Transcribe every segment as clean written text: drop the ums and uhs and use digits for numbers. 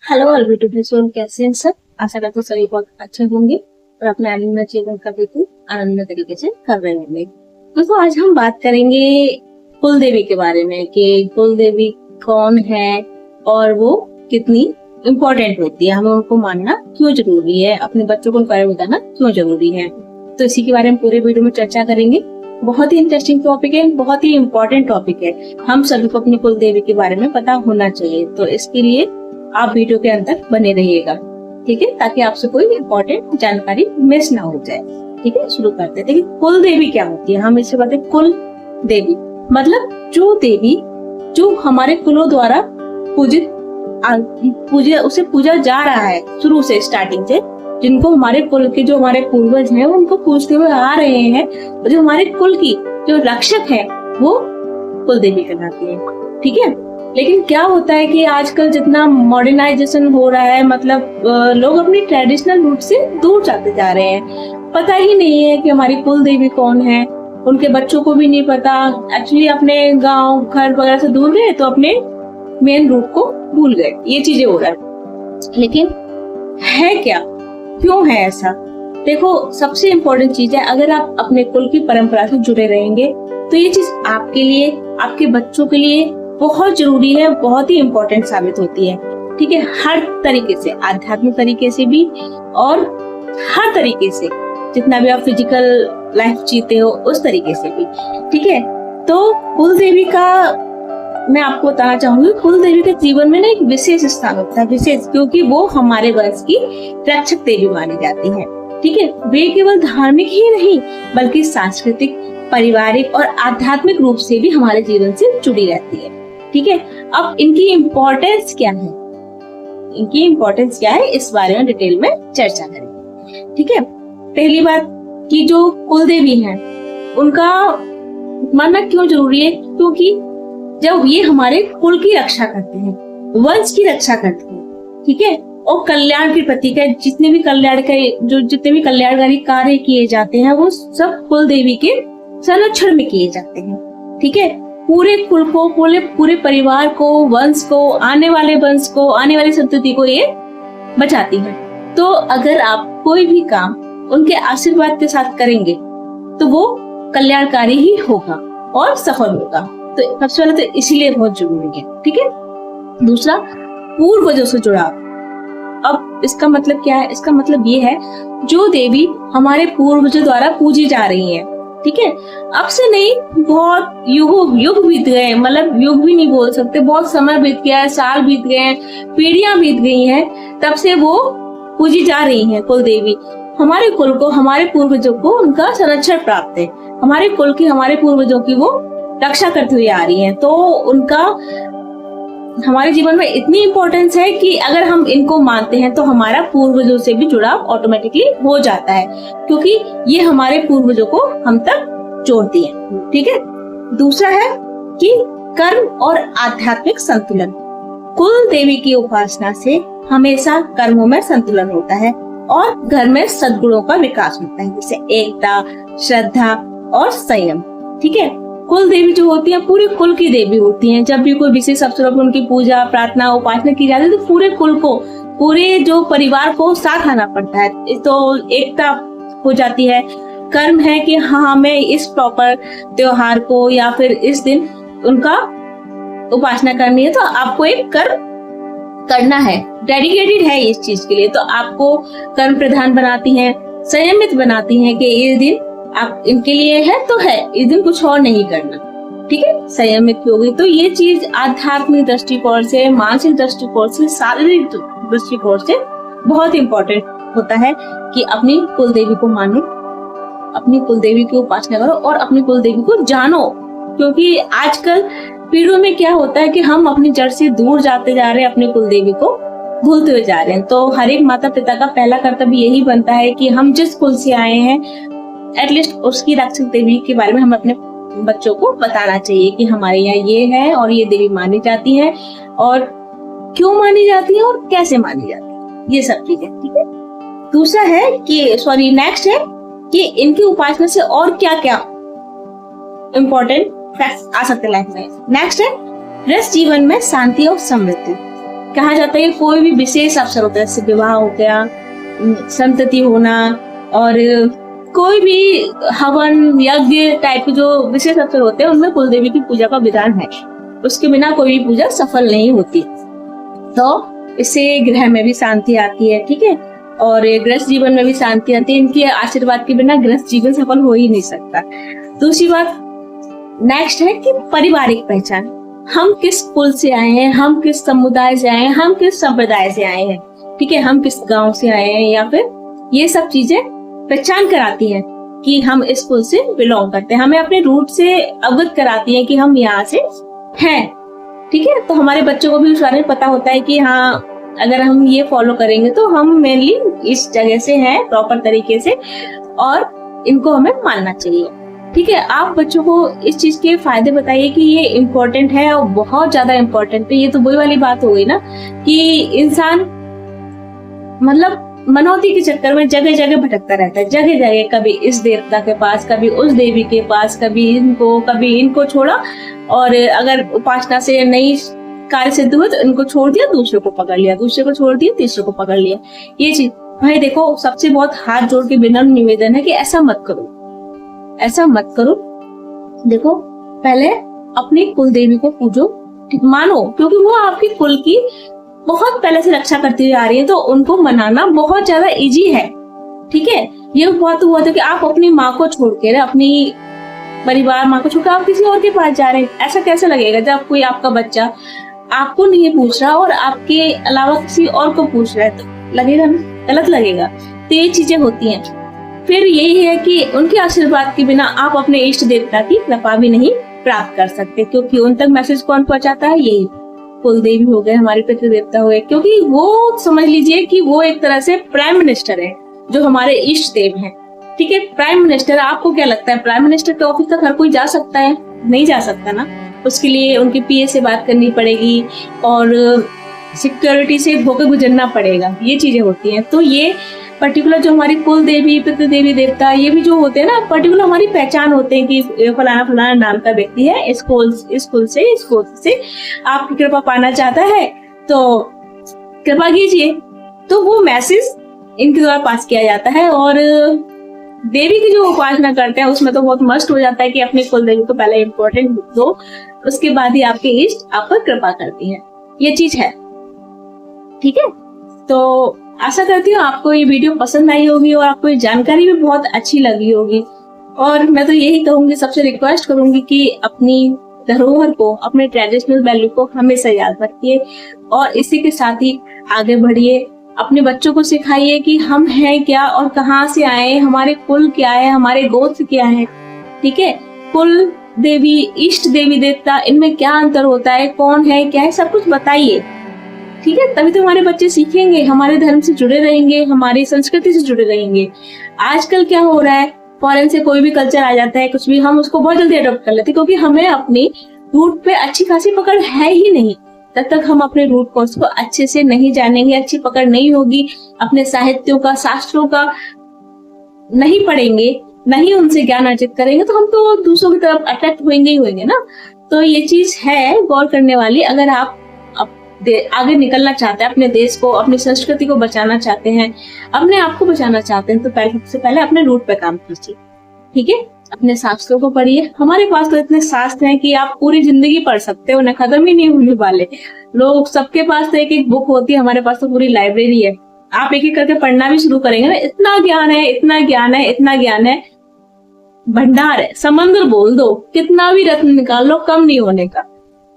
Hello ऑलवेटो कैसे हैं सब। आशा करते सभी बहुत अच्छे होंगे और अपने आनंद जीवन का बिल्कुल आनंद तरीके से कर रहे होंगे। दोस्तों आज हम बात करेंगे कुल देवी के बारे में कि कुल देवी कौन है और वो कितनी इम्पोर्टेंट होती है, हमें उनको मानना क्यों जरूरी है, अपने बच्चों को उनके बारे में बताना क्यों जरूरी है। तो इसी के बारे में पूरे वीडियो में चर्चा करेंगे। बहुत ही इंटरेस्टिंग टॉपिक है, बहुत ही इम्पोर्टेंट टॉपिक है। हम सभी को अपनी कुल देवी के बारे में पता होना चाहिए, तो इसके लिए आप वीडियो के अंदर बने रहिएगा, ठीक है, ताकि आपसे कोई इम्पोर्टेंट जानकारी मिस ना हो जाए। ठीक है, शुरू करते हैं। देखिए कुल देवी क्या होती है, हम इसे बताते हैं। कुल देवी मतलब जो देवी जो हमारे कुलों द्वारा उसे पूजा जा रहा है शुरू से, स्टार्टिंग से, जिनको हमारे कुल के जो हमारे पूर्वज हैं उनको पूजते हुए आ रहे हैं, जो हमारे कुल की जो रक्षक है वो कुल देवी कहलाती है। ठीक है, लेकिन क्या होता है कि आजकल जितना मॉडर्नाइजेशन हो रहा है, मतलब लोग अपनी ट्रेडिशनल रूट से दूर जाते जा रहे हैं। पता ही नहीं है कि हमारी कुल देवी कौन है, उनके बच्चों को भी नहीं पता। एक्चुअली अपने गांव घर वगैरह से दूर गए तो अपने मेन रूट को भूल गए, ये चीजें हो रहा है। लेकिन है क्या, क्यों है ऐसा? देखो सबसे इम्पोर्टेंट चीज है, अगर आप अपने कुल की परंपरा से जुड़े रहेंगे तो ये चीज आपके लिए, आपके बच्चों के लिए बहुत जरूरी है, बहुत ही इम्पोर्टेंट साबित होती है। ठीक है, हर तरीके से, आध्यात्मिक तरीके से भी और हर तरीके से, जितना भी आप फिजिकल लाइफ जीते हो उस तरीके से भी। ठीक है, तो कुल देवी का मैं आपको बताना चाहूंगी, कुल देवी के जीवन में ना एक विशेष स्थान होता है, विशेष, क्योंकि वो हमारे वंश की रक्षक देवी मानी जाती है। ठीक है, वे केवल धार्मिक ही नहीं बल्कि सांस्कृतिक, पारिवारिक और आध्यात्मिक रूप से भी हमारे जीवन से जुड़ी रहती है। ठीक है, अब इनकी इम्पोर्टेंस क्या है, इनकी इम्पोर्टेंस क्या है इस बारे में डिटेल में चर्चा करेंगे। ठीक है, पहली बात कि जो कुल देवी है उनका मानना क्यों जरूरी है, क्योंकि जब ये हमारे कुल की रक्षा करते हैं, वंश की रक्षा करते हैं, ठीक है, और कल्याण के प्रतीक है। जितने भी कल्याणकारी कार्य किए जाते हैं वो सब कुल देवी के संरक्षण में किए जाते हैं। ठीक है, पूरे कुल को, पूरे परिवार को, वंश को, आने वाले वंश को, आने वाली संतति को ये बचाती है। तो अगर आप कोई भी काम उनके आशीर्वाद के साथ करेंगे तो वो कल्याणकारी ही होगा और सफल होगा। तो सबसे पहले तो इसीलिए बहुत जरूरी है। ठीक है, दूसरा पूर्वजों से जुड़ाव। अब इसका मतलब क्या है? इसका मतलब ये है जो देवी हमारे पूर्वजों द्वारा पूजी जा रही है, ठीक है, अब से नहीं, बहुत युग बीत गए, मतलब युग भी नहीं बोल सकते, बहुत समय बीत गया है, साल बीत गए हैं, पीढ़ियां बीत गई हैं, तब से वो पूजी जा रही हैं कुल देवी। हमारे कुल को, हमारे पूर्वजों को उनका संरक्षण प्राप्त है, हमारे कुल की, हमारे पूर्वजों की वो रक्षा करती हुई आ रही हैं। तो उनका हमारे जीवन में इतनी इम्पोर्टेंस है कि अगर हम इनको मानते हैं तो हमारा पूर्वजों से भी जुड़ाव ऑटोमेटिकली हो जाता है, क्योंकि ये हमारे पूर्वजों को हम तक जोड़ती है। ठीक है, दूसरा है कि कर्म और आध्यात्मिक संतुलन। कुल देवी की उपासना से हमेशा कर्मों में संतुलन होता है और घर में सद्गुणों का विकास होता है, जैसे एकता, श्रद्धा और संयम। ठीक है, कुल देवी जो होती है पूरे कुल की देवी होती हैं। जब भी कोई विशेष अवसरों पर उनकी पूजा, प्रार्थना, उपासना की जाती है तो पूरे कुल को, पूरे जो परिवार को साथ आना पड़ता है, तो एकता हो जाती है। कर्म है कि हाँ हमें इस प्रॉपर त्योहार को या फिर इस दिन उनका उपासना करनी है, तो आपको एक कर्म करना है, डेडिकेटेड है इस चीज के लिए, तो आपको कर्म प्रधान बनाती है, संयमित बनाती है कि इस दिन आप इनके लिए है तो है, इस दिन कुछ और नहीं करना। ठीक है, संयमित हो गई। तो ये चीज आध्यात्मिक दृष्टिकोण से, मानसिक दृष्टिकोण से, शारीरिक दृष्टिकोण से बहुत इम्पोर्टेंट होता है कि अपनी कुल देवी को मानो, अपनी कुल देवी की उपासना करो और अपनी कुल देवी को जानो। क्योंकि आजकल पीढ़ियों में क्या होता है कि हम अपनी जड़ से दूर जाते जा रहे हैं, अपनी कुल देवी को भूलते हुए जा रहे हैं। तो हर एक माता पिता का पहला कर्तव्य यही बनता है कि हम जिस कुल से आए हैं एटलीस्ट उसकी रक्षक देवी के बारे में हम अपने बच्चों को बताना चाहिए कि हमारे यहाँ ये है और ये देवी मानी जाती है और क्यों मानी जाती है और कैसे मानी जाती है, ये सब चीजें। ठीक है, दूसरा है कि नेक्स्ट है कि इनकी उपासना से और क्या क्या इम्पोर्टेंट फैक्ट्स आ सकते हैं लाइफ में। नेक्स्ट है रस जीवन में शांति और समृद्धि। कहा जाता है कोई भी विशेष अवसर होता है, जैसे विवाह हो गया, संतति होना, और कोई भी हवन यज्ञ टाइप के जो विशेष अवसर होते हैं उनमें कुल देवी की पूजा का विधान है। उसके बिना कोई भी पूजा सफल नहीं होती। तो इससे गृह में भी शांति आती है, ठीक है, और गृहस्थ जीवन में भी शांति आती है। इनके आशीर्वाद के बिना गृहस्थ जीवन सफल हो ही नहीं सकता। दूसरी बात नेक्स्ट है कि पारिवारिक पहचान, हम किस कुल से आए हैं, हम किस समुदाय से आए हैं, हम किस संप्रदाय से आए हैं, ठीक है, हम किस गांव से आए हैं, या फिर ये सब चीजें पहचान कराती हैं कि हम इस कुल से बिलोंग करते हैं, हमें अपने रूट से अवगत कराती हैं कि हम यहाँ से हैं, ठीक है। तो हमारे बच्चों को भी उस बारे में पता होता है कि हाँ अगर हम ये फॉलो करेंगे तो हम मेनली इस जगह से हैं प्रॉपर तरीके से, और इनको हमें मानना चाहिए, ठीक है। आप बच्चों को इस चीज के फायदे बताइए कि ये इम्पोर्टेंट है और बहुत ज्यादा इम्पोर्टेंट है। ये तो वही वाली बात हो गई ना कि इंसान मतलब मनौती के चक्कर में जगह जगह भटकता रहता है, जगह जगह, कभी इस देवता के पास, कभी उस देवी के पास, कभी इनको छोड़ा, और अगर उपासना से नहीं कार्य सिद्ध हुआ तो इनको छोड़ दिया, दूसरे को पकड़ लिया, दूसरे को छोड़ दिया, तीसरे को पकड़ लिया। ये चीज भाई देखो, सबसे बहुत हाथ जोड़ के विनम्र निवेदन है कि ऐसा मत करो, ऐसा मत करो। देखो पहले अपनी कुल देवी को पूजो, मानो, क्योंकि वो आपकी कुल की बहुत पहले से रक्षा करती हुई आ रही है, तो उनको मनाना बहुत ज्यादा इजी है, ठीक है। ये बहुत हुआ था कि आप अपनी माँ को छोड़ के, अपनी परिवार माँ को छोड़कर आप किसी और के पास जा रहे हैं, ऐसा कैसे लगेगा जब कोई आपका बच्चा आपको नहीं पूछ रहा और आपके अलावा किसी और को पूछ रहा है, तो लगेगा ना, गलत लगेगा। तो ये चीजें होती हैं। फिर यही है कि उनके आशीर्वाद के बिना आप अपने इष्ट देवता की कृपा भी नहीं प्राप्त कर सकते, क्योंकि उन तक मैसेज कौन पहुंचाता है, यही कुल देवी हो गए, हमारे पितृ देवता हो गए, क्योंकि वो समझ लीजिए कि वो एक तरह से प्राइम मिनिस्टर है, जो हमारे इष्ट देव हैं, ठीक है। प्राइम मिनिस्टर, आपको क्या लगता है प्राइम मिनिस्टर के ऑफिस तक हर कोई जा सकता है? नहीं जा सकता ना, उसके लिए उनके पीए से बात करनी पड़ेगी और सिक्योरिटी से होकर गुजरना पड़ेगा, ये चीजें होती हैं। तो ये पर्टिकुलर जो हमारी कुल देवी, पितृ देवी देवता, ये भी जो होते हैं ना, पर्टिकुलर हमारी पहचान होते हैं कि फलाना फलाना नाम का व्यक्ति है, इस कुल से आपकी कृपा पाना चाहता है तो कृपा कीजिए। तो वो मैसेज इनके द्वारा पास किया जाता है। और देवी की जो उपासना करते हैं उसमें तो बहुत मस्ट हो जाता है कि अपनी कुल देवी को पहले इम्पोर्टेंट दो, उसके बाद ही आपके इष्ट आप पर कृपा करती है, ये चीज है, ठीक है। तो आशा करती हूँ आपको ये वीडियो पसंद आई होगी और आपको ये जानकारी भी बहुत अच्छी लगी होगी। और मैं तो यही कहूंगी, सबसे रिक्वेस्ट करूंगी कि अपनी धरोहर को, अपने ट्रेडिशनल वैल्यू को हमेशा याद रखिए और इसी के साथ ही आगे बढ़िए। अपने बच्चों को सिखाइए कि हम हैं क्या और कहाँ से आए, हमारे कुल क्या है, हमारे गोत्र क्या है, ठीक है। कुल देवी, इष्ट देवी देवता, इनमें क्या अंतर होता है, कौन है क्या है, सब कुछ बताइए, ठीक है। तभी तो हमारे बच्चे सीखेंगे, हमारे धर्म से जुड़े रहेंगे, हमारी संस्कृति से जुड़े रहेंगे। आजकल क्या हो रहा है, फॉरेन से कोई भी कल्चर आ जाता है, कुछ भी, हम उसको बहुत जल्दी अडॉप्ट कर लेते हैं, क्योंकि हमें अपनी रूट पे अच्छी खासी पकड़ है ही नहीं। तब तक हम अपने रूट कोर्स को अच्छे से नहीं जानेंगे, अच्छी पकड़ नहीं होगी, अपने साहित्यों का, शास्त्रों का नहीं पढ़ेंगे, नहीं उनसे ज्ञान अर्जित करेंगे, तो हम तो दूसरों की तरफ अट्रैक्ट होंगे ही होंगे ना। तो ये चीज है गौर करने वाली। अगर आप आगे निकलना चाहते हैं, अपने देश को, अपनी संस्कृति को बचाना चाहते हैं, अपने आप को बचाना चाहते हैं, तो सबसे पहले अपने रूट पे काम कीजिए, ठीक है। अपने शास्त्रों को पढ़िए। हमारे पास तो इतने शास्त्र हैं कि आप पूरी जिंदगी पढ़ सकते हो, उन्हें खत्म ही नहीं होने वाले। लोग सबके पास तो एक एक बुक होती है, हमारे पास तो पूरी लाइब्रेरी है। आप एक एक करके पढ़ना भी शुरू करेंगे ना, इतना ज्ञान है, इतना ज्ञान है, इतना ज्ञान है, भंडार है, समंदर बोल दो, कितना भी रत्न निकाल लो, कम नहीं होने का।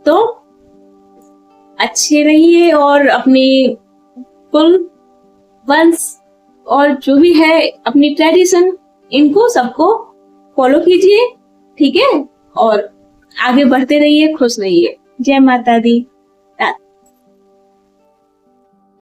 तो अच्छे रहिए और अपनी कुल, वंश और जो भी है अपनी ट्रेडिशन, इनको सबको फॉलो कीजिए, ठीक है। और आगे बढ़ते रहिए, खुश रहिए। जय माता दी।